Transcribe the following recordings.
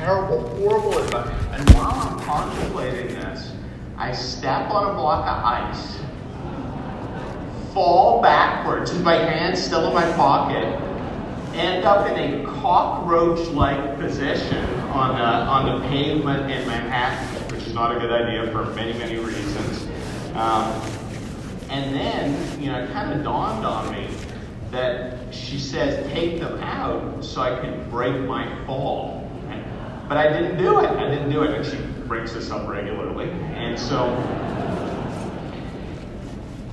terrible, horrible advice. And while I'm contemplating this, I step on a block of ice, fall backwards with my hand still in my pocket, end up in a cockroach-like position on the pavement in Manhattan, which is not a good idea for many, many reasons. And then, it kind of dawned on me that she says, take them out so I can break my fall. But I didn't do it. And she brings this up regularly. And so,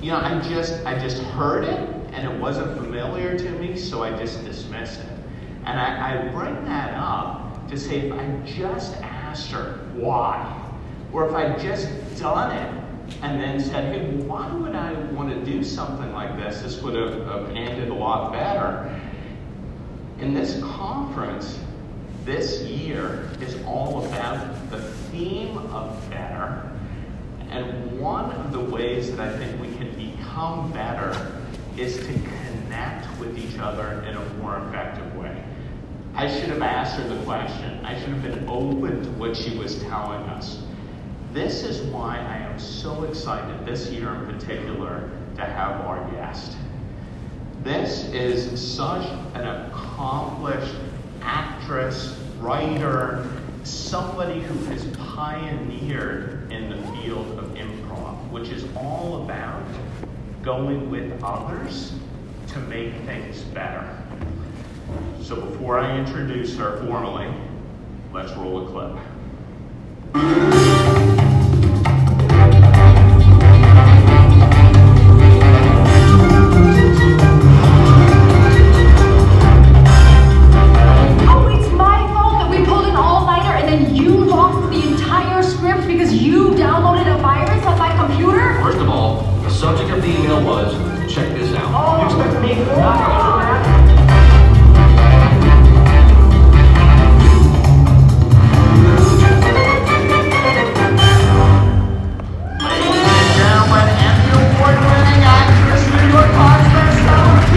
I just heard it, and it wasn't familiar to me, so I just dismissed it. And I bring that up to say, if I just asked her why, or if I just done it, and then said, hey, why would I want to do something like this? This would have ended a lot better. In this conference, this year is all about the theme of better. And one of the ways that I think we can become better is to connect with each other in a more effective way. I should have asked her the question. I should have been open to what she was telling us. This is why I am so excited this year in particular to have our guest. This is such an accomplished actress, writer, somebody who has pioneered in the field of improv, which is all about going with others to make things better. So before I introduce her formally, let's roll a clip. Subject of the email was, check this out. Oh, you expect me to Ladies and gentlemen, Emmy Award-winning actress, New York Times bestseller,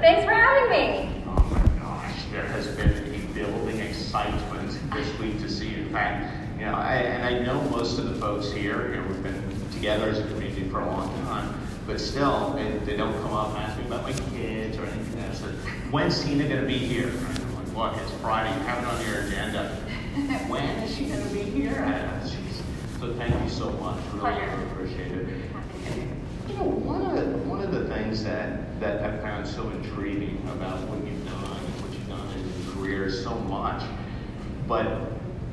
Thanks for having me. Oh my gosh, there has been a building excitement this week to see you. In fact, I know most of the folks here, we've been together as a community for a long time, but still, they don't come up and ask me about my kids or anything else. When's Tina going to be here? I'm like, look, it's Friday, you have it on your agenda. When is she going to be here? So thank you so much. Really appreciate it. One of the things that I found so intriguing about what you've done in your career so much, but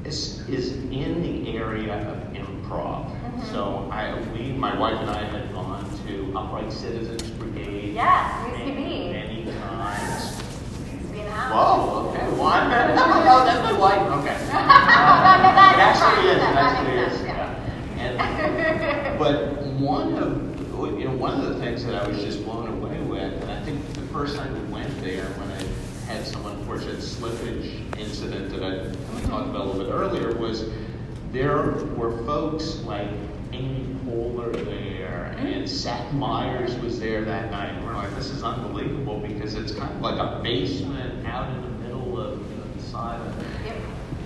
is in the area of improv. Mm-hmm. So my wife and I had gone to Upright Citizens Brigade. Yes, UCB. Many times. UCB in the house. Whoa, okay. Well, oh, that's my wife. Okay. It actually is. Yeah. But one of the things that I was just blown away with, and I think the first time we went there, when I had some unfortunate slippage incident that I talked about a little bit earlier, was there were folks like Amy Poehler there, and Seth Meyers was there that night. And we're like, this is unbelievable because it's kind of like a basement out in the middle of the side of it. Yep.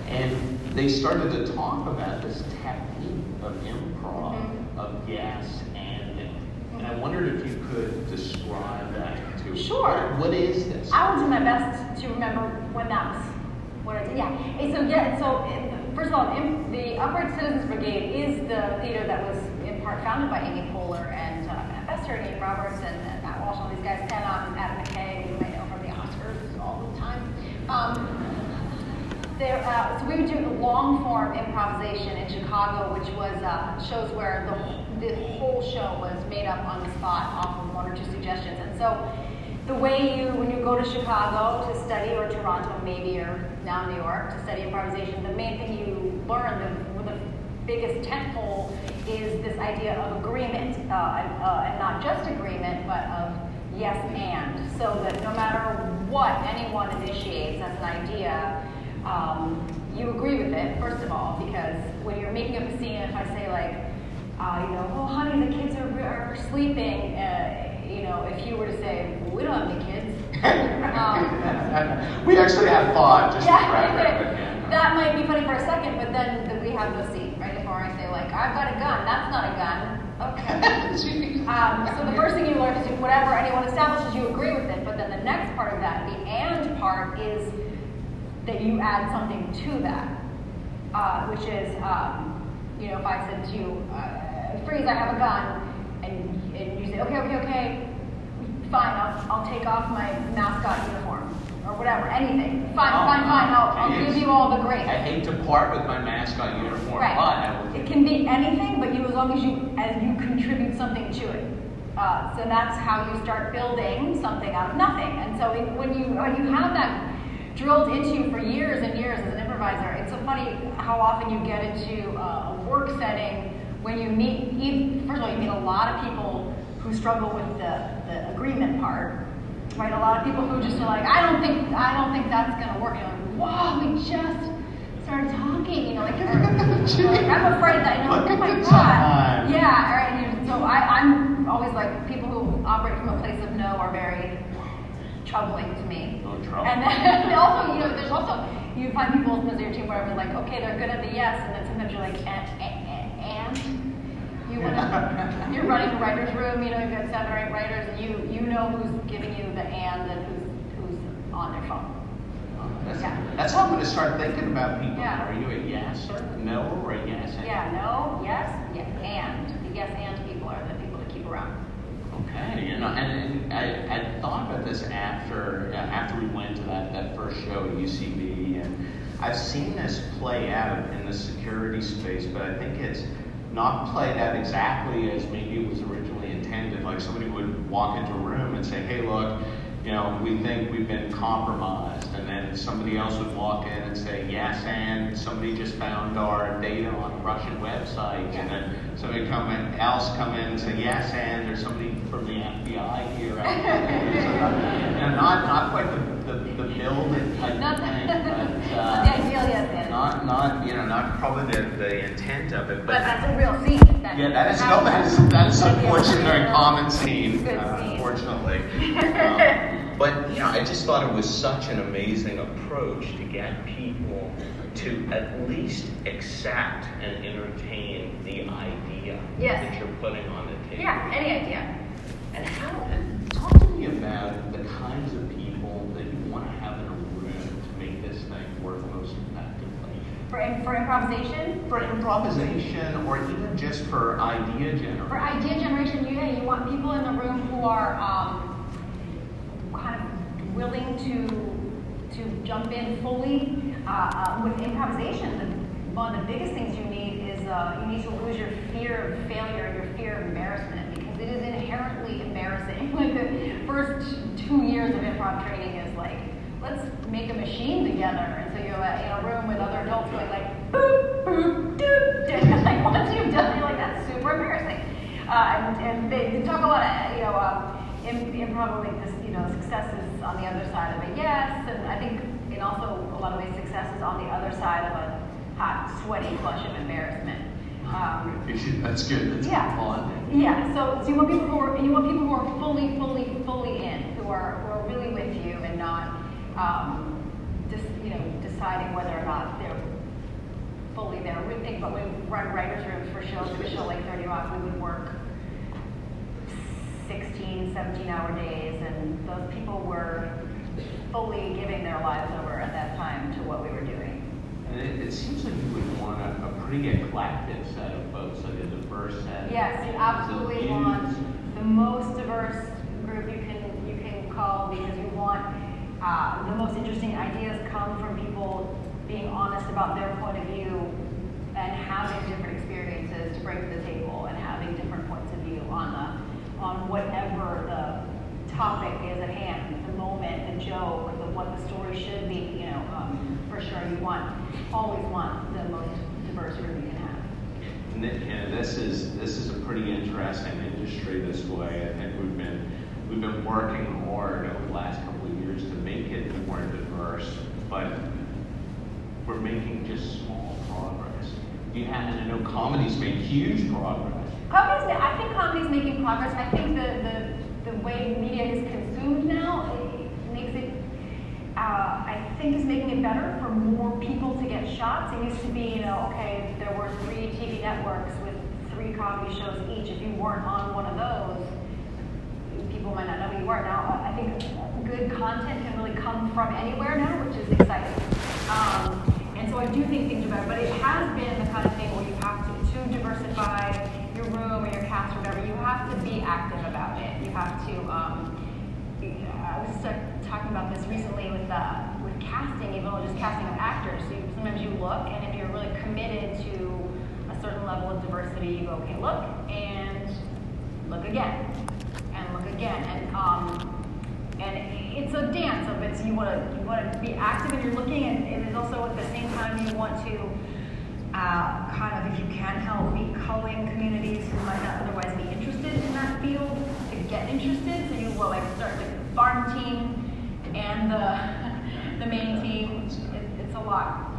And they started to talk about this technique of improv, of yes and I wondered if you could describe that to us. Sure. What is this? I will do my best to remember when that was what I did. So first of all, the Upright Citizens Brigade is the theater that was in part founded by Amy Poehler and Bester and Ian Roberts and Matt Walsh, all these guys, and Adam McKay, who you might know from the Oscars all the time. So we would do long form improvisation in Chicago, which was shows where the whole show was made up on the spot off of one or two suggestions. And so the way when you go to Chicago to study, or Toronto maybe, or now New York to study improvisation, the main thing you learn, the biggest tentpole is the idea of agreement, and not just agreement, but of yes and, so that no matter what anyone initiates as an idea, you agree with it, first of all, because when you're making up a scene, if I say like, oh honey, the kids are sleeping, if you were to say, well, we don't have any kids. We actually have thought, just that might be funny for a second, but then we have no scene, right? Before I say like, I've got a gun, that's not a gun. Okay. So the first thing you learn is whatever anyone establishes, you agree with it, but then the next part of that, the and part, is that you add something to that, which is, if I said to you, freeze, I have a gun, and you say, okay, fine, I'll take off my mascot uniform, or whatever, anything. Fine, I'll give you all the grace. I hate to part with my mascot uniform, right. But I will. It can be anything, but as long as you contribute something to it. So that's how you start building something out of nothing. And so when you have that drilled into you for years and years as an improviser, it's so funny how often you get into a work setting when you meet, first of all, you meet a lot of people who struggle with the agreement part, right? A lot of people who just are like, I don't think that's gonna work. You're like, wow, we just started talking, like I'm afraid that, oh my God. Yeah, right. So I'm always like, people who operate from a place of no are very troubling to me. No trouble. And then also, there's also, you find people in your team where it's like, okay, they're good at the yes, and then sometimes you're like, and you're running a writer's room, you've got 7 or 8 writers, and you know who's giving you the and who's on their phone. That's how I'm going to start thinking about people. Yeah. Are you a yes or no, or a yes and? Yeah, no, yes, and. The yes and people are the people that keep around. Okay, and I thought about this after we went to that first show at UCB, and I've seen this play out in the security space, but I think it's not played out exactly as maybe it was originally intended. Like somebody would walk into a room and say, hey, look, we think we've been compromised, and then somebody else would walk in and say, yes, and somebody just found our data on a Russian website, and then somebody else come in and say, yes, and there's somebody from the FBI here. Not quite the building type of thing, but the ideal, yes, not probably the intent of it, but that's a real scene. That is unfortunately a very common scene, unfortunately. But I just thought it was such an amazing approach to get people to at least accept and entertain the idea that you're putting on the table. Yeah, any idea. And talk to me about the kinds of people that you want to have in a room to make this thing work most effectively. For improvisation? For improvisation, or even just for idea generation. For idea generation, you want people in the room who are kind of willing to jump in fully. With improvisation, one of the biggest things you need is you need to lose your fear of failure and your fear of embarrassment, because it is inherently embarrassing. Like the first 2 years of improv training is like, let's make a machine together. And so you're in a room with other adults who are like, boop, boop, doop, and like once you've done it, you're like, that's super embarrassing. And they talk a lot of, improv, like this, success is on the other side of a yes, and I think in also a lot of ways success is on the other side of a hot, sweaty flush of embarrassment. That's good. That's fun. Yeah. So you want people who are fully in, who are really with you and not deciding whether or not they're fully there. We think, but we run writers' rooms for shows. For a show like 30 Rock, we would work 16, 17-hour days, and those people were fully giving their lives over at that time to what we were doing. And it seems like you would want a pretty eclectic set of folks, like a diverse set. Yes, you absolutely want the most diverse group you can call, because you want the most interesting ideas come from people being honest about their point of view and having different experiences to bring to the table, and having different points of view on whatever the topic is at hand, the moment, the joke, what the story should be. For sure, you always want the most diverse group you can have. this is a pretty interesting industry this way. I think we've been working hard over the last couple of years to make it more diverse, but we're making just small progress. You happen to know comedy's made huge progress. I think comedy's making progress. I think the way media is consumed now makes it. I think is making it better for more people to get shots. It used to be, okay, there were 3 TV networks with 3 comedy shows each. If you weren't on one of those, people might not know who you are. Now, I think good content can really come from anywhere now, which is exciting. And so I do think things are better, but it has been the kind of thing where you have to diversify your room or your cast or whatever. You have to be active about it. You have to. I was talking about this recently with casting, even though just casting of actors. So sometimes you look, and if you're really committed to a certain level of diversity, you go, okay, look, and look again, and look again, and it's a dance of it. So you want to be active, and you're looking, and it's also at the same time you want to kind of, if you can help, be culling communities who might not otherwise be interested in that field to get interested. So you will like start the farm team and the main team. It's a lot,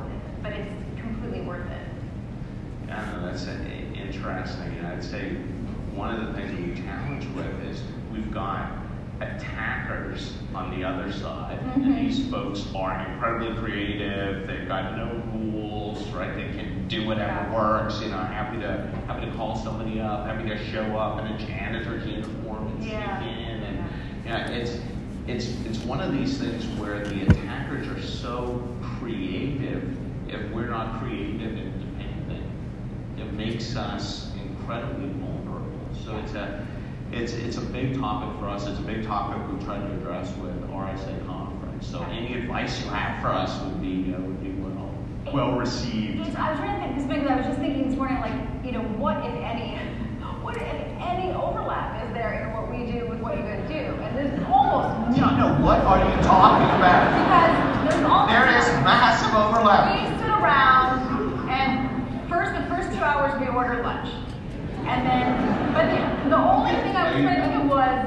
but it's completely worth it. Yeah, no, that's interesting. And I'd say one of the things we challenge with is we've got attackers on the other side, and these folks are incredibly creative. They've got no rules, right? They can do whatever works. Happy to call somebody up, happy to show up in a janitor's uniform and sneak in, and it's one of these things where the attackers are so creative. If we're not creative and independent, it makes us incredibly vulnerable. So it's a big topic for us. It's a big topic we try to address with RSA conference. So any advice you have for us would be well received. I was trying to think because I was just thinking this morning, what if any overlap is there in what we do with what you guys do? And there's almost none. What are you talking about? Because there is massive overlap. We sit around, and the first 2 hours we order lunch. And then, but the only thing I was trying to think of was,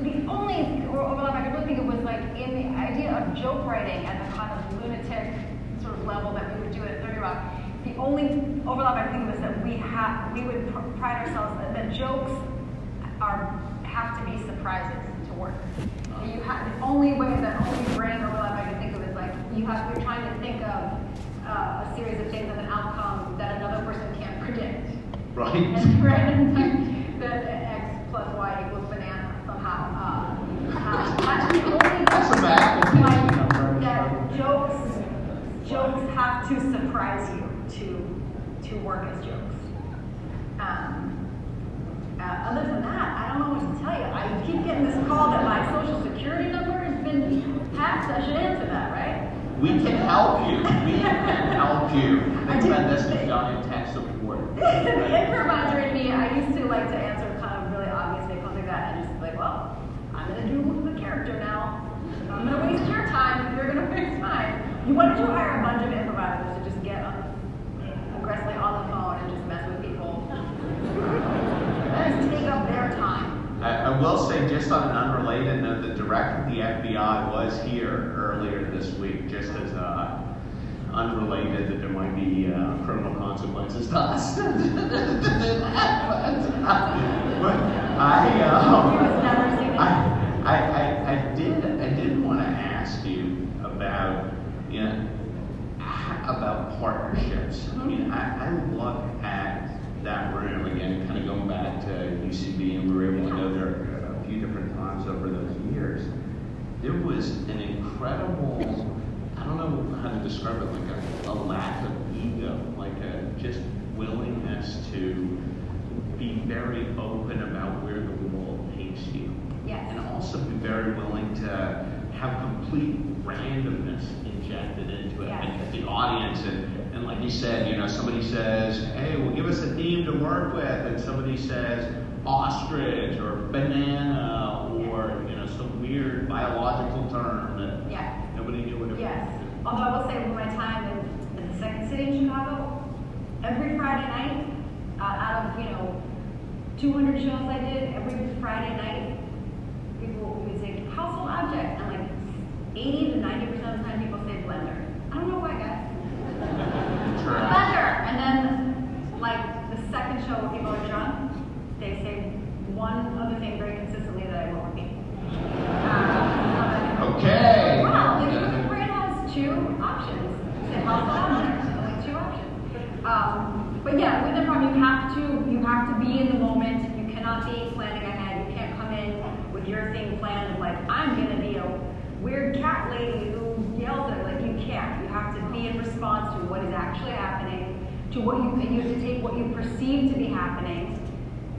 the only overlap I could really think of was like in the idea of joke writing at the kind of lunatic sort of level that we would do at 30 Rock. The only overlap I think of is that we would pride ourselves that jokes have to be surprises to work. The only brain overlap I can think of is like you're trying to think of a series of things as an outcome that another person can't predict. Right. And that X plus Y equals banana somehow. That's the only That's a math number. That jokes have to surprise you to work as jokes. Other than that, I don't know what to tell you. I keep getting this call that my social security number has been hacked. I should answer that, right? We can help you. We can help you. Think about this as giant tech support. The improviser in me, I used to like to answer kind of really obvious things like that, and just like, well, I'm gonna do the character now. I'm gonna waste your time if you're gonna waste mine. Why don't you hire a bunch of improvisers to just get aggressively on the phone and just mess with people? Just take up their time. I will say, just on an unrelated note, the director of the FBI was here earlier this week, just as unrelated that there might be criminal consequences to us. I did want to ask you about partnerships. I mean, I look at that room again, kind of going back to UCB, and we were able to go there a few different times over those years. There was an incredible, I don't know how to describe it, like a lack of ego, like a just willingness to be very open about where the world takes you. Yes. And also be very willing to have complete randomness injected into it. Yes. And the audience, and like you said, somebody says, hey, well, give us a theme to work with, and somebody says ostrich or banana or some weird biological term that nobody knew what it was. Although I will say, with my time in the second city in Chicago, every Friday night, Out of 200 shows I did, every Friday night, people would say household object, and like 80 to 90% of the time people say blender. I don't know why, guys. Blender, and then like the second show when people are drunk, they say one other thing very consistently that I won't repeat. Okay. Wow, the brain has two options. Say household object, only two options. But yeah, with improv, you have to be in the moment. You cannot be planning ahead. You can't come in with your thing planned of like, I'm gonna be a weird cat lady who yells at, like, you can't. You have to be in response to what is actually happening, to what you have to take what you perceive to be happening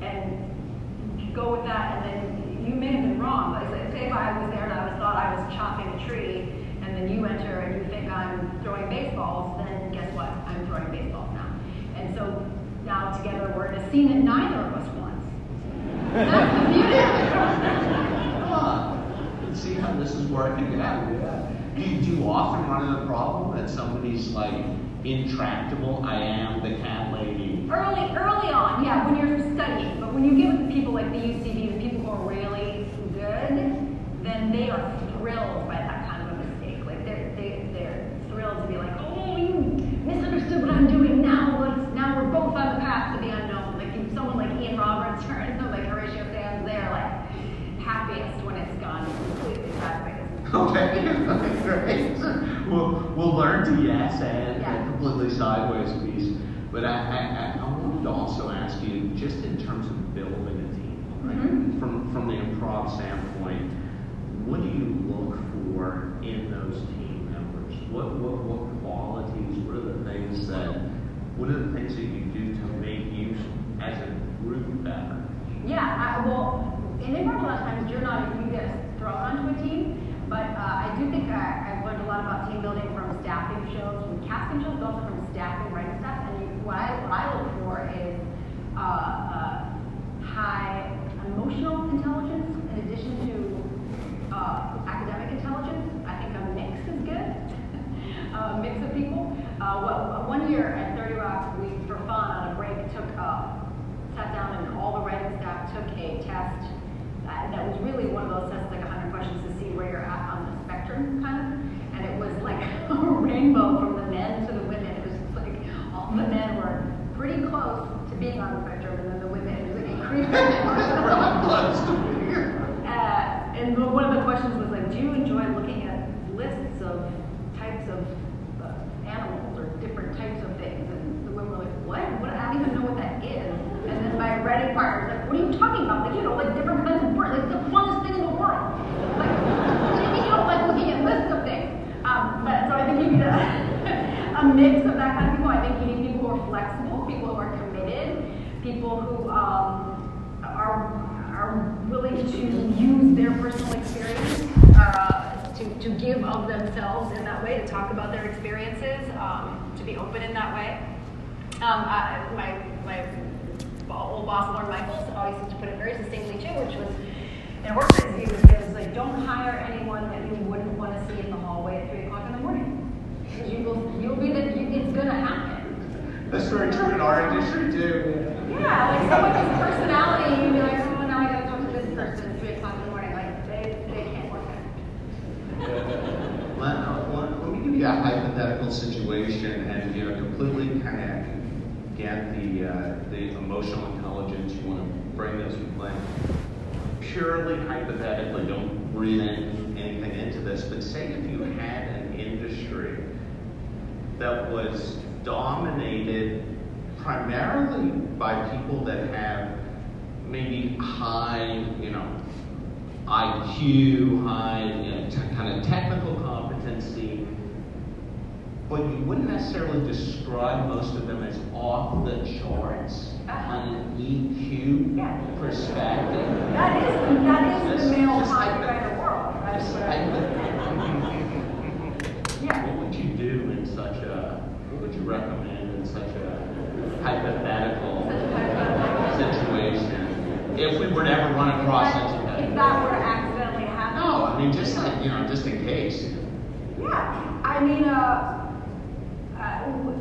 and go with that, and then you may have been wrong. Like, say if I was there and I thought I was chopping a tree, and then you enter and you think I'm throwing baseballs, then guess what? I'm throwing baseballs now. And so now together we're in a scene that neither of us wants. That's the beauty of it. Come on. Let's see how this is working out. Do you often run into the problem that somebody's like intractable? I am the cat lady. Early on, yeah, when you're studying. But when you get with the people like the UCB, the people who are really good, then they are thrilled by that kind of a mistake. Like they're thrilled to be like, oh, you misunderstood what I'm doing now. Now we're both on the path to the unknown. Like someone like Ian Roberts or someone like Horatio Sands, they're like happiest when it's gone completely sideways. Okay, great. We'll learn to yes and completely sideways piece. But I wanted to also ask you, just in terms of building a team, right? Mm-hmm. From the improv standpoint, what do you look for in those team members? What qualities? What are the things that you do to make you as a group better? Yeah, well, in improv a lot of times you get thrown onto a team, but I do think I've learned a lot about team building from staffing shows, from casting shows, but also from staffing, writing staff. And what I look for is high emotional intelligence in addition to academic intelligence. I think a mix is good. A mix of people. One year at 30 Rock, we, for fun, on a break, sat down and all the writing staff took a test that was really one of those tests, like 100 questions to see where you're at on the spectrum, kind of. And it was like a rainbow from the men to the women. It was just like all the men were pretty close to being on the spectrum, and then the women, it was like increasing. And one of the questions was like, do you enjoy looking at lists of types of animals or different types of things? And the women were like, what? I don't even know what that is. And then my writing partner was like, what are you talking about? Like, different kinds of birds. Like, it's the funnest thing in the world. Like, what do you mean you don't like looking at lists of things? But so I think you need a mix of that kind of people. I think you need people who are flexible, people who are committed, people who are willing to use their personal experience to give of themselves in that way, to talk about their experiences, to be open in that way. My old boss, Lauren Michaels, always used to put it very succinctly too, which was in a workplace, he would say, it's like, don't hire anyone that you wouldn't want to see in the hallway at 3 o'clock in the morning. Because you'll be it's going to happen. That's very true in our industry too. Yeah, like someone whose personality, you'd be like, oh, now I got to talk to this person at 3 o'clock in the morning. Like, they can't work it. Let me give you a hypothetical situation, and completely kind of get the emotional intelligence. You want to bring those people in. Purely hypothetically, don't read anything into this, but say if you had an industry that was dominated primarily by people that have maybe high, IQ, high, kind of technical competency, but you wouldn't necessarily describe most of them as off the charts on an EQ perspective. That is the male copywriter world. What would you do in what would you recommend in such a hypothetical situation if we were to ever run across such a if that were to accidentally happen? No, I mean, just like, just in case. Yeah, I mean,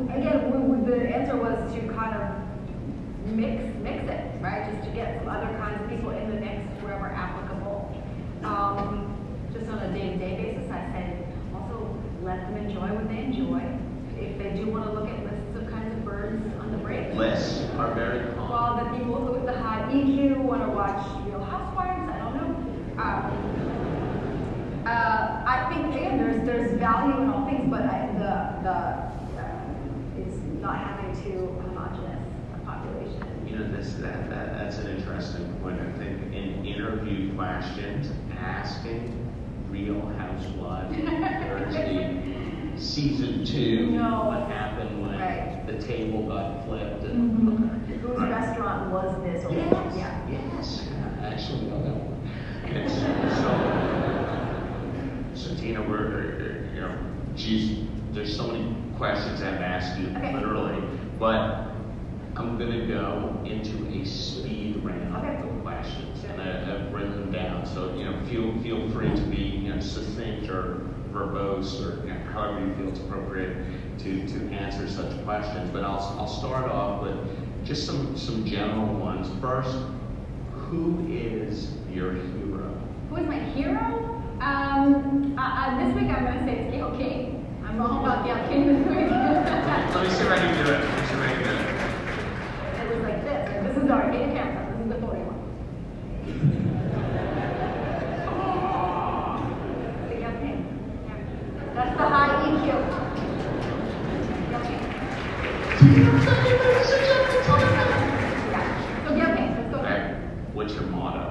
again, the answer was to kind of mix it, right? Just to get some other kinds of people in the mix wherever applicable. Just on a day-to-day basis, I say also let them enjoy what they enjoy. If they do want to look at lists of kinds of birds on the break. Lists are very common. Well, the people who with the high EQ want to watch Real Housewives, I don't know. I think again, there's value in all things, but it's not having too homogenous a population. You know, that's an interesting point. I think in interview questions, asking Real Housewives Thursday season 2, what happened when the table got flipped, and whose restaurant was this? Or yes, I actually know that one. It's, so Tina, there's so many questions I have to ask you, literally, but I'm going to go into a speed round of questions, and I've written them down. So feel free to be succinct or verbose or however you feel it's appropriate to answer such questions. But I'll start off with just some general ones. First, who is your hero? Who is my hero? This week I'm going to say it's Gail King. I'm all about Gail King this week. Let me see if I can do it. It was like this. This is our game camera. This is the photo one. Gail King. Yeah. That's the high EQ. Gail King. Yeah. So Gail King. Let's go. Okay. What's your motto?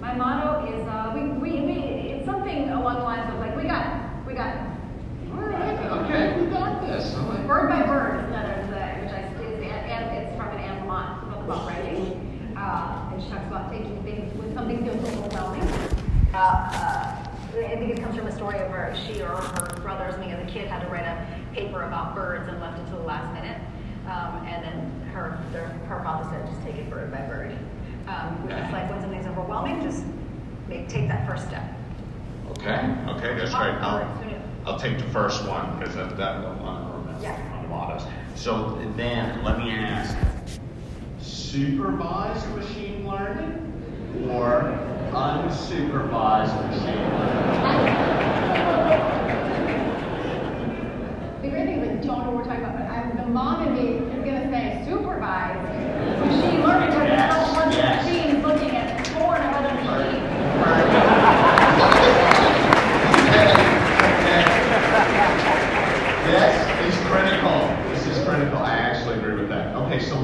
My motto is it's something along the lines of like we got. All right. Okay. We got this. Bird by bird is another which it's from an Anne Lamott book about writing, and she talks about taking things when something feels overwhelming. I think it comes from a story of where she or her brother or something as a kid had to write a paper about birds and left it till the last minute, and then her father said just take it bird by bird, which is like when something's overwhelming, just take that first step. Okay, that's great. I'll take the first one because that one on the mottos. So then, let me ask, supervised machine learning or unsupervised machine learning? The great thing is I don't know what we're talking about, but the mom in me is going to say supervised machine learning where there's not a bunch of machines looking at porn of other machines. This is critical. I actually agree with that. Okay, so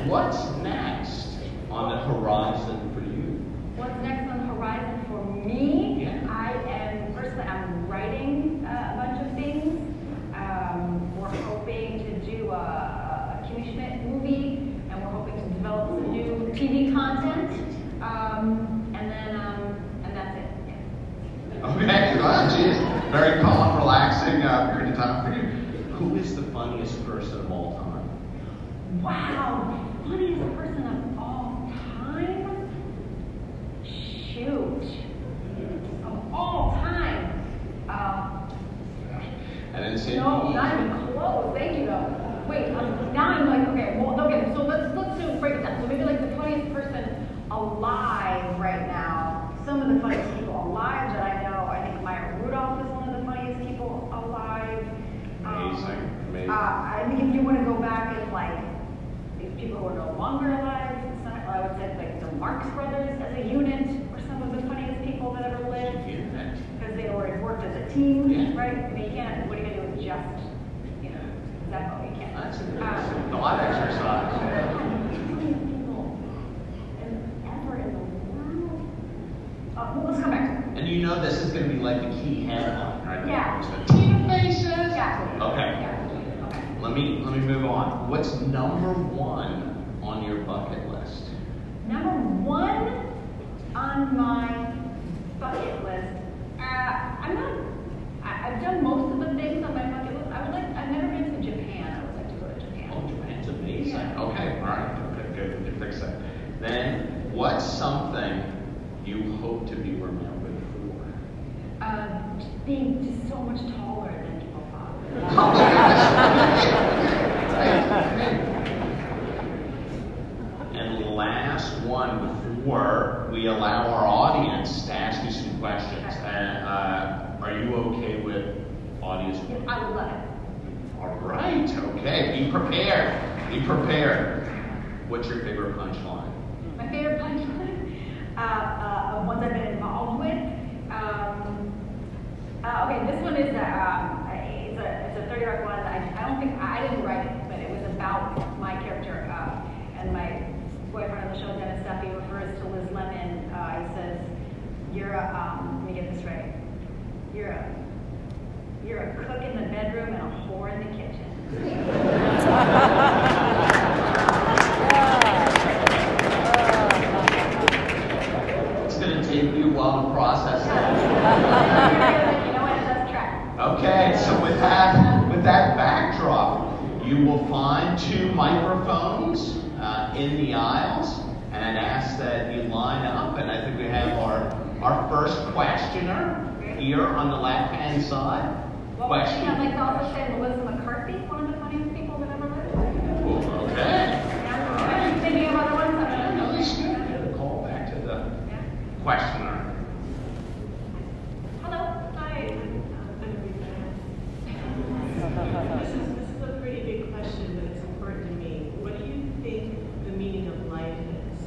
what's next on the horizon for you? What's next on the horizon for me? Yeah. I'm writing a bunch of things. We're hoping to do a Kimmy Schmidt movie, and we're hoping to develop some new TV content. And that's it. Yeah. Okay, well, geez, very calm, relaxing period of time for you. Who is the funniest person of all time? Wow, funniest person of all time? Shoot. Of all time. I didn't say No, not even close. Thank you, though. Wait, now I'm like, okay, so let's break it down. So maybe like the funniest person alive right now. Some of the funniest people alive that I know. I think Maya Rudolph is one of the funniest people alive. Amazing. I think if you want to go back and like these people who are no longer alive, I would say like the Marx Brothers as a unit were some of the funniest people that ever lived. Because they always worked as a team, right? I mean, you can't, what are you going to do with just, Zeppo? You can't. That's a good thought exercise. Ever in the world? Well, let's come back to it. And you know this is going to be like the key headline, right? Yeah. So, Tina faces. Yeah. Okay. Yeah. Okay. Let me move on. What's number one on your bucket list? Number one on my bucket list. I've done most of the things on my bucket list. I've never been to Japan. I would like to go to Japan. Oh, Japan's amazing. Yeah. Okay, all right. Okay, good. You fix that. Then, what's something you hope to be remembered for? Just being just so much taller than people thought. And last one before we allow our audience to ask you some questions. And are you okay with audience? I would love it. All right. Okay. Be prepared. Be prepared. What's your favorite punchline? My favorite punchline of ones I've been involved with. Okay, this one is it's a 30 Rock one. I don't think I didn't write it, but it was about my character and my boyfriend on the show, Dennis Duffy, refers to Liz Lemon. He says, "You're let me get this right. You're a cook in the bedroom and a whore in the kitchen." It's going to take you a while to process that. You know what? Let's try. Okay, so with that backdrop, you will find 2 microphones in the aisles, and I'd ask that you line up. And I think we have our first questioner here on the left-hand side. Well, Question. I'd like to also say Melissa McCarthy, one of the funniest people that ever lived. Ooh, okay. I'm thinking of other ones. No, it's good. I'm going to call back to the questioner. Hello. Hi. This is a pretty big question, but it's important to me. What do you think the meaning of life is?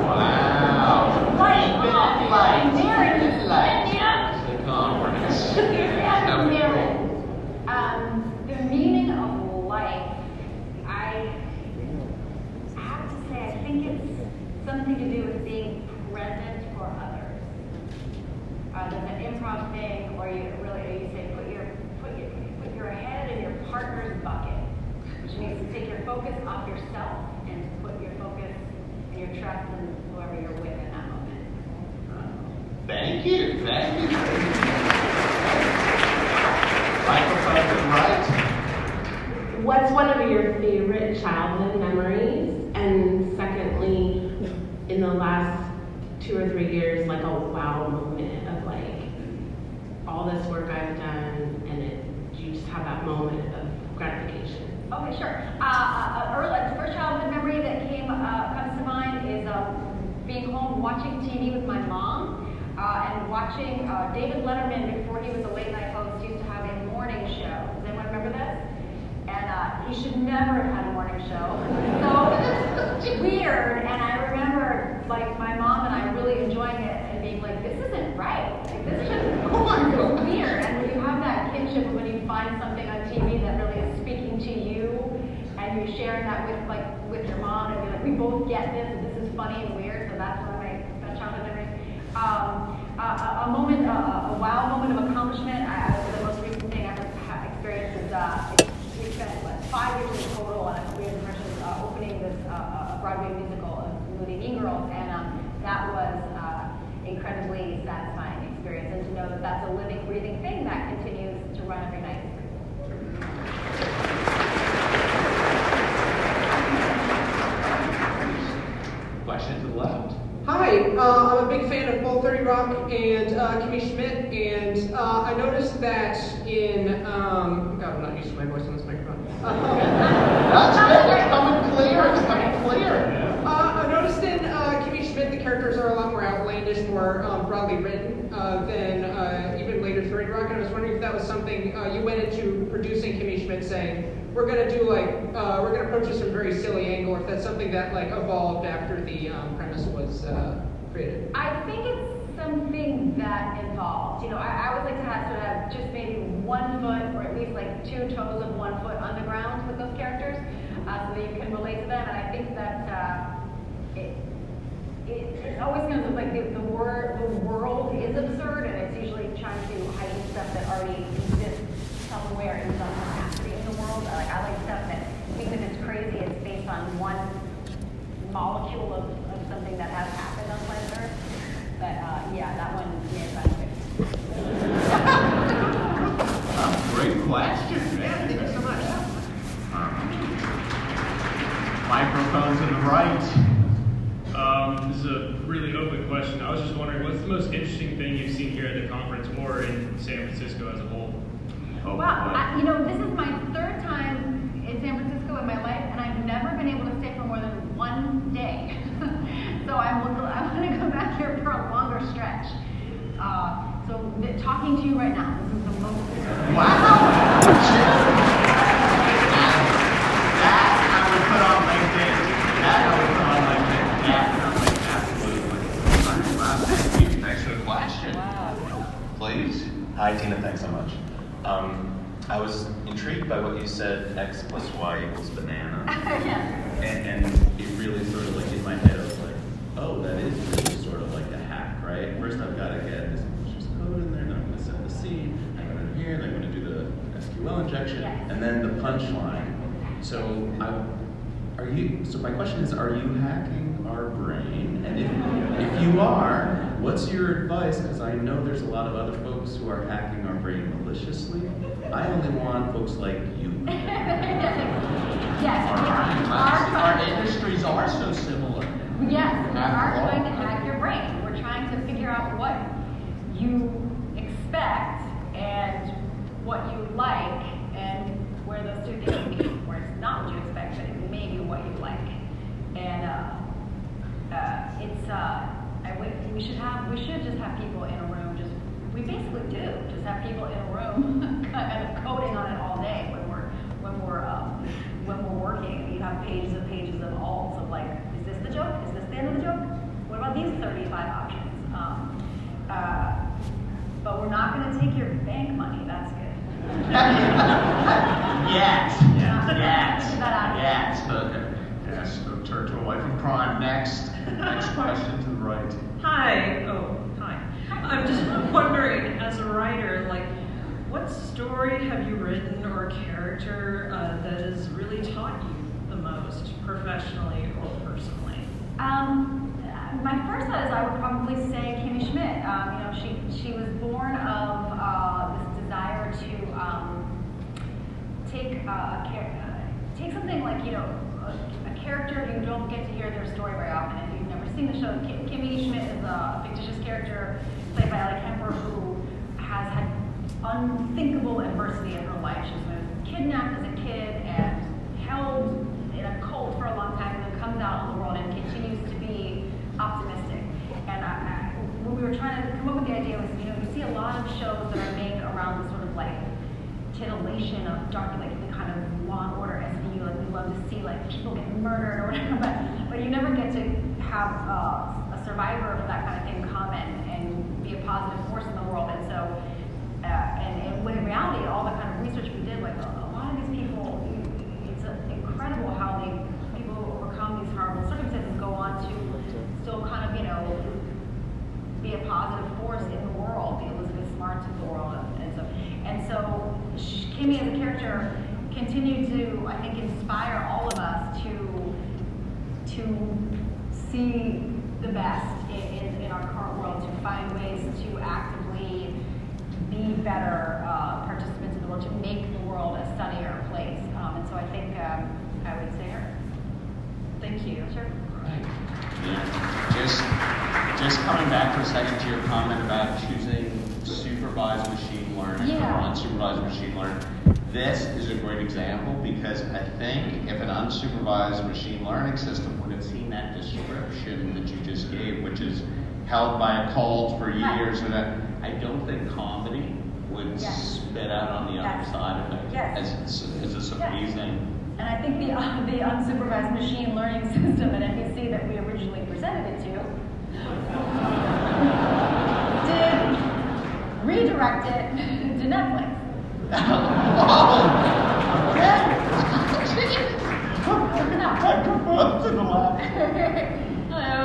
Wow. Light. The conference. The meaning of life, I have to say, I think it's something to do with being present for others. There's an improv thing, or you say put your head in your partner's bucket, which means to take your focus off yourself and to put your focus and your trust in whoever you're with in that moment. Thank you. Microphone to the right. What's one of your favorite childhood memories? And secondly, in the last 2 or 3 years, like a wow moment of like, all this work I've done, and you just have that moment of gratification. Okay, sure. The first childhood memory that comes to mind is being home watching TV with my mom and watching David Letterman, before he was a late night host, used to have a morning show. Does anyone remember this? And he should never have had a morning show. So weird. And I remember like my mom and I really enjoying it and being like, this isn't right. Like this is just so weird. And when you have that kinship, when you find something on TV that really is speaking to you, and you're sharing that with your mom, and you're like, we both get this, and this is funny and weird. So that's one of my best childhood memories. A wow moment of accomplishment. The most recent thing I've experienced is we spent 5 years in total on a creative impression opening this Broadway musical of Moody Mean Girls, and that was incredibly satisfying experience. And to know that that's a living, breathing thing that continues to run every night. Question to the left. Hi, I'm a big fan of both 30 Rock and Kimmy Schmidt, and I noticed that in, God, I'm not used to my voice on this microphone. That's good. It's coming clear. I noticed in Kimmy Schmidt, the characters are a lot more outlandish, more broadly written than even later 30 Rock, and I was wondering if that was something you went into producing Kimmy Schmidt saying, we're gonna do we're gonna approach this from a very silly angle, or if that's something that evolved after the premise was created. I think it's something that evolved. I would like to have just maybe 1 foot, or at least 2 toes of 1 foot on the ground with those characters, so that you can relate to them. And I think that it always comes with the world is absurd, and it's usually trying to heighten stuff that already exists somewhere in some capacity in the world. I like stuff that, even if it's crazy, it's based on one molecule of something that has happened on planet Earth. But that one may have been Great question. Yeah, thank you so much. Microphone to the right. This is a really open question. I was just wondering, what's the most interesting thing you've seen here at the conference or in San Francisco as a whole? This is my 3rd time in San Francisco in my life, and I've never been able to stay for more than 1 talking to you right now. This is the most. Wow. That I would put on LinkedIn. That I would put on LinkedIn. Definitely, absolutely. Wow, thank you. Thanks for the question. Please. Hi, Tina. Thanks so much. I was intrigued by what you said, X plus Y equals banana. Yeah. And it really sort of like in my head, I was like, oh, that is really sort of like a hack, right? First I've got to get this malicious code in there, then I'm going to set the scene, I'm going to here, then I'm going to do the SQL injection, Yes. and then the punchline. So my question is, are you hacking our brain? And if you are, what's your advice? Because I know there's a lot of other folks who are hacking our brain maliciously. I only want folks like you. Yes, Our industries are so similar. yes, we are trying to hack your brain. We're trying to figure out what you expect and what you like and where those two things meet, where it's not what you expect, but it may be what you like. And we should just have people in a room. We basically do just have people in a room kind of coding on it all day when we're working. You have pages and pages of alts of like, is this the joke? Is this the end of the joke? What about these 35 options? But we're not going to take your bank money. That's good. Yes. Turn to a wife in crime. Next question to the right. Hi. I'm just wondering, as a writer, like, what story have you written or character that has really taught you the most, professionally or personally? My first thought is I would probably say Kimmy Schmidt. She was born of this desire to take something like, a character you don't get to hear their story very often. If you've never seen the show, Kimmy Schmidt is a fictitious character played by Ellie Kemper who has had unthinkable adversity in her life. She was kidnapped as a kid and held in a cult for a long time, and then comes out in the world and continues to be optimistic. And when we were trying to come up with the idea was, you see a lot of shows that are made around the sort of like titillation of dark, like the kind of Law and Order SVU, like we love to see like people get murdered or whatever, but you never get to have a survivor of that kind of thing come and be a positive force in the world. And so, and when in reality, all the kind of research we did, like a lot of these people, it's incredible how people who overcome these horrible circumstances go on to still kind of, be a positive force in the world, the Elizabeth Smarts of the world. And so Kimmy as a character continued to, I think, inspire all of us to see the best in our current world, to find ways to actively be better participants in the world, to make the world a sunnier place. And so I think I would say her. Thank you. Sure. Right. Yeah. Just coming back for a second to your comment about choosing supervised machine learning or unsupervised machine learning. This is a great example because I think if an unsupervised machine learning system would have seen that description that you just gave, which is held by a cult for years, and I don't think comedy would spit out on the other side of it as it's amazing. And I think the unsupervised machine learning system at NBC that we originally presented it to did redirect it to Netflix. Hello,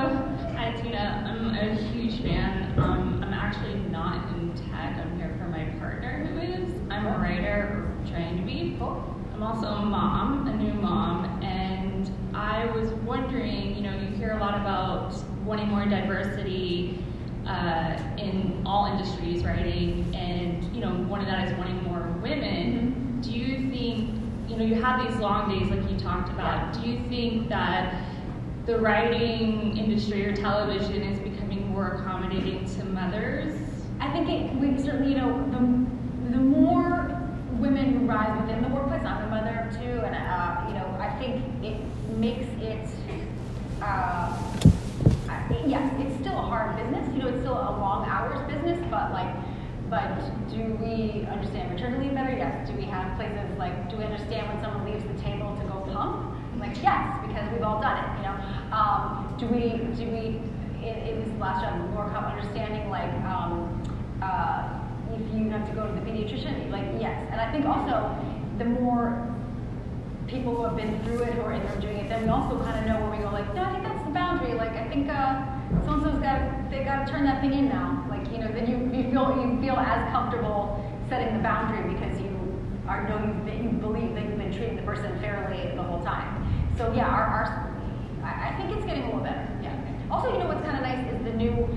hi Tina. I'm a huge fan. I'm actually not in tech. I'm here for my partner who is. I'm a writer, or trying to be. I'm also a mom, a new mom, and I was wondering, you hear a lot about wanting more diversity in all industries, writing, and one of that is wanting more women. Mm-hmm. Do you think, you have these long days like you talked about, do you think that the writing industry or television is becoming more accommodating to mothers? I think we certainly, the more women who rise within the workplace, I'm a mother too, and I think it makes it, yes, it's still a hard business, it's still a long hours business, but like But do we understand maternity leave better? Yes. Do we have places like, do we understand when someone leaves the table to go pump? Like, yes, because we've all done it, you know. Do we, in this last job, more understanding like, if you have to go to the pediatrician, like, yes. And I think also, the more people who have been through it, who are in there doing it, then we also kind of know where we go, like, no, I think that's the boundary. Like, I think so-and-so's they got to turn that thing in now. Like, you know, then you feel as comfortable setting the boundary because you believe that you've been treating the person fairly the whole time. So yeah, I think it's getting a little better. Yeah. Also, you know what's kind of nice is the new,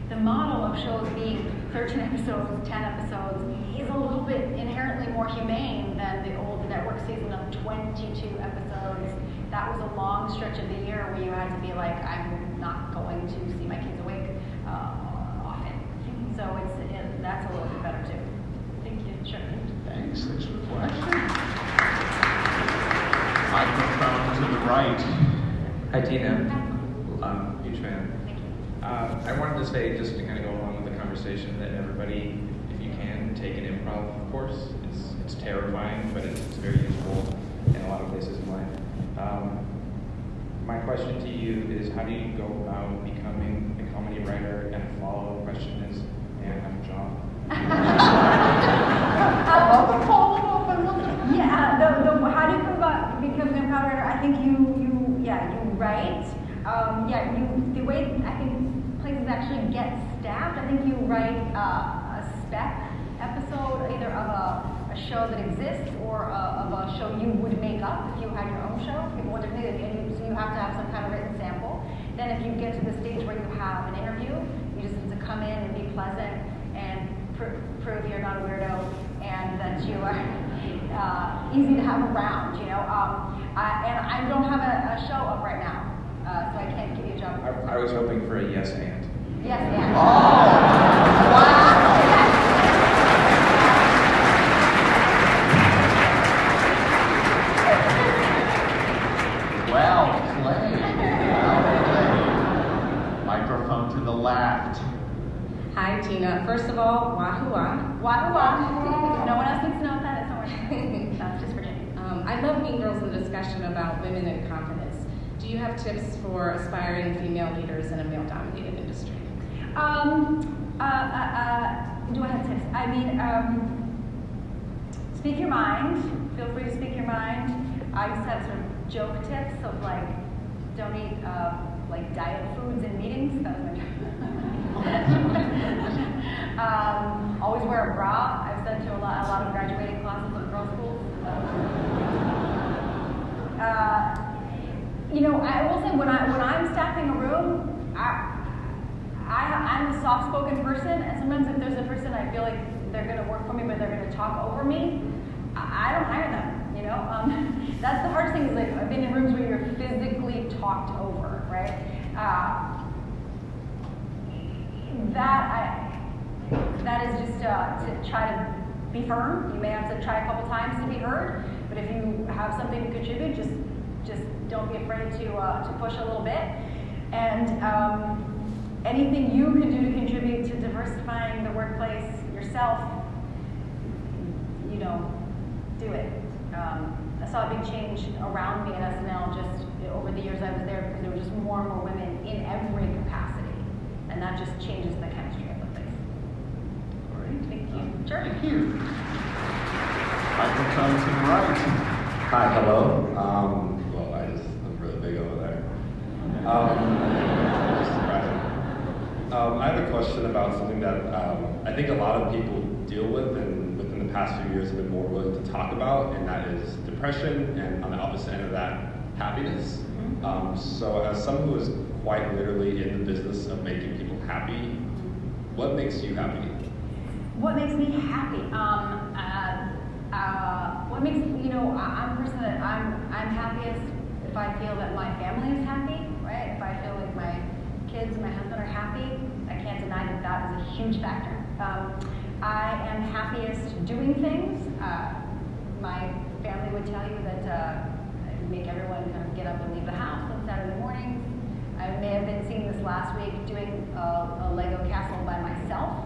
the model of shows being 13 episodes, 10 episodes is a little bit inherently more humane than the old network season of 22 episodes. That was a long stretch of the year where you had to be like, I'm not going to see my kids awake often. So that's a little bit better too. Thank you. Sure. Thanks for the question. Microphone to the right. Hi, Tina. Huge fan. Thank you. I wanted to say, just to kind of go along with the conversation, that everybody, if you can, take an improv course. It's terrifying, but it's very useful in a lot of places in life. My question to you is, how do you go about becoming a comedy writer? And a follow-up question is, may I have a job? Yeah, how do you come about becoming a improv writer? I think you write. The way I think places actually get staffed, I think you write a spec episode either of a show that exists or of a show you would make up if you had your own show. People want to do it, so you have to have some kind of written sample. Then if you get to the stage where you have an interview, you just have to come in and be pleasant and prove you're not a weirdo and that you are easy to have around, you know. And I don't have a show up right now, so I can't give you a job. I was hoping for a yes and. Yes, and. Oh! Wow! Well played. Microphone to the left. Hi, Tina. First of all, wahoo-wah. Wahoo-wah. No one else needs to know what that is. Don't worry. That's just Virginia. I love Mean Girls in discussion about women in confidence. Do you have tips for aspiring female leaders in a male-dominated industry? Do I have tips? I mean, speak your mind. Feel free to speak your mind. I used to have sort of joke tips of like, don't eat like diet foods in meetings. That was my joke. Always wear a bra. I've said to a lot of graduating classes of girls' schools. You know, I will say when I'm staffing a room, I'm a soft-spoken person, and sometimes if there's a person I feel like they're going to work for me, but they're going to talk over me, I don't hire them. You know, that's the hardest thing. Is like I've been in rooms where you're physically talked over, right? That is just to try to be firm. You may have to try a couple times to be heard, but if you have something to contribute, just don't be afraid to push a little bit. And anything you can do to contribute to diversifying the workplace yourself, you know, do it. I saw a big change around me at SNL just over the years I was there because there were just more and more women in every capacity, and that just changes the chemistry of the place. All right. Thank you. Sure. Thank you. Microphone to the right. Hi, hello. Well, I'm really big over there. I have a question about something that I think a lot of people deal with and within the past few years have been more willing to talk about, and that is depression, and on the opposite end of that, happiness. So as someone who is quite literally in the business of making people happy, what makes you happy? What makes me happy? What makes, you know, I'm a person that I'm happiest if I feel that my family is happy, right? If I feel like my kids and my husband are happy, I can't deny that that is a huge factor. I am happiest doing things. My family would tell you that I make everyone kind of get up and leave the house on Saturday mornings. I may have been seen this last week doing a Lego castle by myself.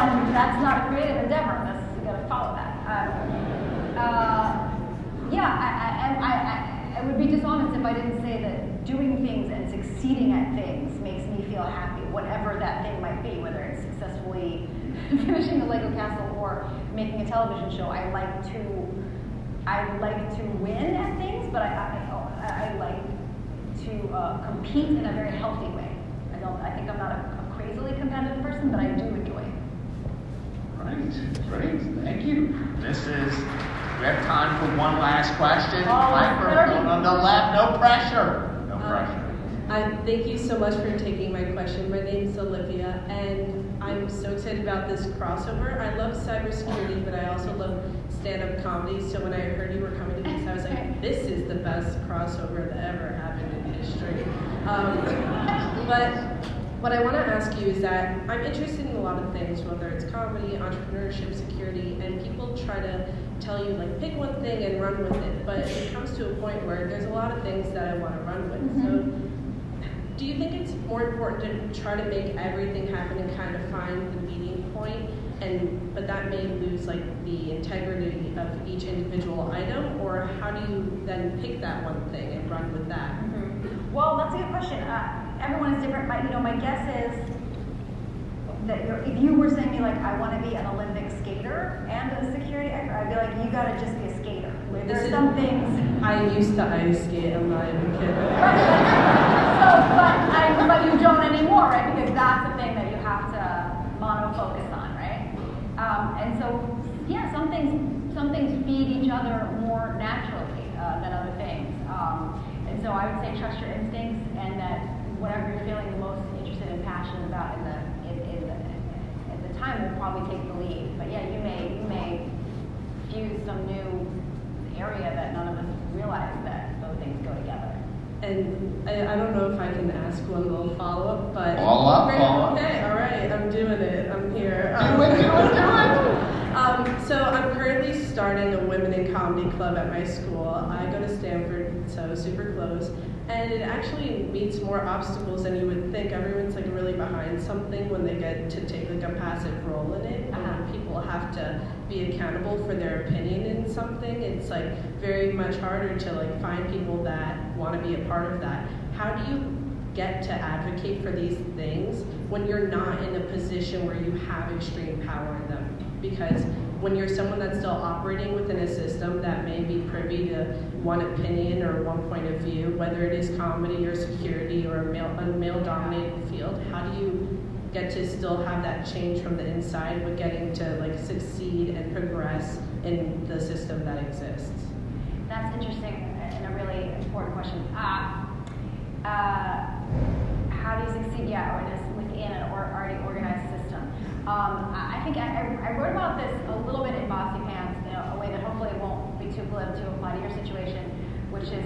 one, that's not a creative endeavor. You got to follow that. I would be dishonest if I didn't say that doing things and succeeding at things makes me feel happy, whatever that thing might be, whether it's successfully finishing the Lego castle or making a television show. I like to win at things, but I like to compete in a very healthy way. I think I'm not a crazily competitive person, but I do enjoy it. Great, thank you. We have time for one last question. Microphone on the left, no pressure. No pressure. Thank you so much for taking my question. My name's Olivia, and I'm so excited about this crossover. I love cybersecurity, but I also love stand-up comedy. So when I heard you were coming to this, I was like, this is the best crossover that ever happened in history. But what I want to ask you is that I'm interested in a lot of things, whether it's comedy, entrepreneurship, security, and people try to tell you, like, pick one thing and run with it. But it comes to a point where there's a lot of things that I want to run with. Mm-hmm. So do you think it's more important to try to make everything happen and kind of find the meeting point, but that may lose, like, the integrity of each individual item? Or how do you then pick that one thing and run with that? Mm-hmm. Well, that's a good question. Everyone is different, but my guess is that if you were saying to me, like, I want to be an Olympic skater and a security expert, I'd be like, you got to just be a skater. There's some things. I used to ice skate, I'm not even kidding. But you don't anymore, right? Because that's the thing that you have to mono-focus on, right? And so, yeah, some things feed each other more naturally than other things. And so I would say trust your instincts, and that whatever you're feeling the most interested and passionate about at the time will probably take the lead. But yeah, you may fuse some new area that none of us realize that those things go together. And I don't know if I can ask one little follow-up, but... Follow up. Okay, all right, I'm doing it. I'm here. Do it. So I'm currently starting a women in comedy club at my school. I go to Stanford, so super close. And it actually meets more obstacles than you would think. Everyone's like really behind something when they get to take like a passive role in it. And when people have to be accountable for their opinion in something, it's like very much harder to like find people that want to be a part of that. How do you get to advocate for these things when you're not in a position where you have extreme power in them? Because when you're someone that's still operating within a system that may be privy to one opinion or one point of view, whether it is comedy or security or a male-dominated field, how do you get to still have that change from the inside but getting to like succeed and progress in the system that exists? That's interesting and a really important question. How do you succeed? Yeah, or just within an already organized system. I think I wrote about this a little bit in Bossy Pants in a way that hopefully won't be too glib to apply to your situation, which is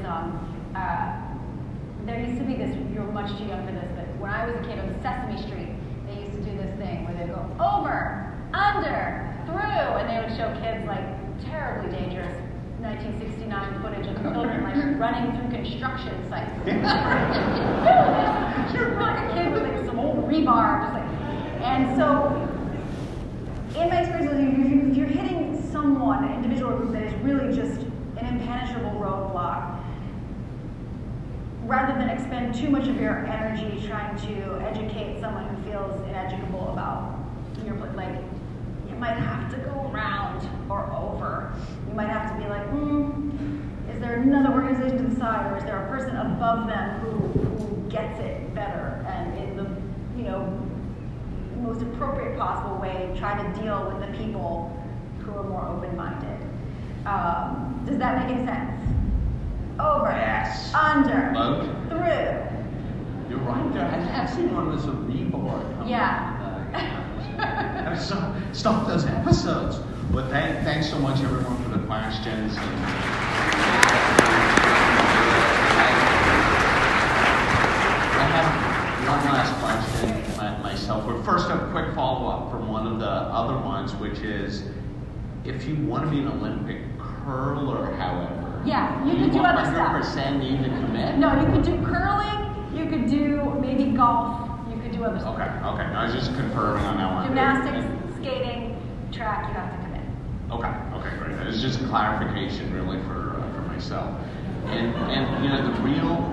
there used to be this, you're much too young for this, but when I was a kid on Sesame Street, they used to do this thing where they'd go over, under, through, and they would show kids like terribly dangerous 1969 footage of children like running through construction sites. You're like a kid with like some old rebar, just like, and so in my experience, if you're hitting someone, an individual or group that is really just an impenetrable roadblock, rather than expend too much of your energy trying to educate someone who feels ineducable about your, like, you might have to go around or over. You might have to be like, is there another organization to the side, or is there a person above them who gets it better and in the, most appropriate possible way, try to deal with the people who are more open-minded. Does that make any sense? Over, yes. under, Load. through. You're right there. I had seen one as a rebar. Yeah. Stop those episodes. But thanks so much, everyone, for the questions. I have one last question myself. But first, a quick follow-up from one of the other ones, which is, if you want to be an Olympic curler, however, yeah, you could do other stuff. 100% need to commit? No, you could do curling, you could do maybe golf, you could do other stuff. Okay. I was just confirming on that one. Gymnastics, skating, track, you have to come in. Okay, great. It was just a clarification, really, for myself. And you know, the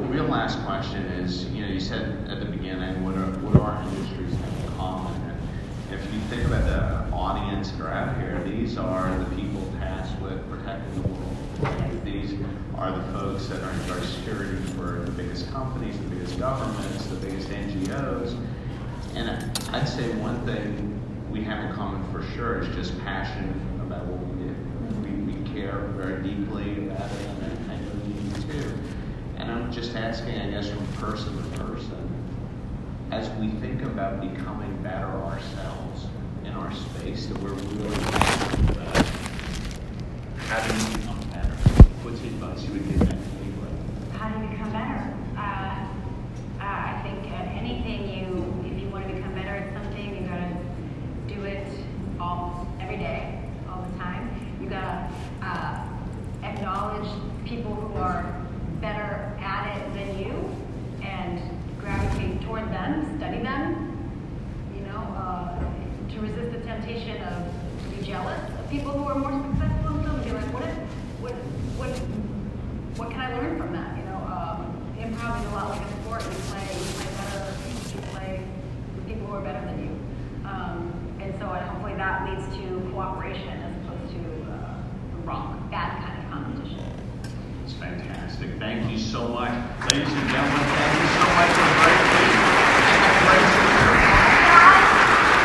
real last question is, you know, you said at the beginning, what are our industries have in common? And if you think about the audience that are out here, these are the people tasked with protecting the world. These are the folks that are in charge of security for the biggest companies, the biggest governments, the biggest NGOs. And I'd say one thing we have in common for sure is just passion about what we do. We care very deeply about it, and I know you do too. And I'm just asking, I guess, from person to person, as we think about becoming better ourselves in our space, that we're really passionate about how do we become better? What's the advice you would give that to people? How do you become better? I think anything if you want to become better at something, you gotta do it every day, all the time. You gotta acknowledge people who are better at it than you, and gravitate toward them, study them. You know, to resist the temptation of to be jealous of people who are more successful in something. Be like, what can I learn from that? You know, improv is a lot like a sport. You play better. You play with people who are better than you, and so hopefully that leads to cooperation as opposed to bad kind of competition. It's fantastic. Thank you so much, ladies and gentlemen. Thank you so much for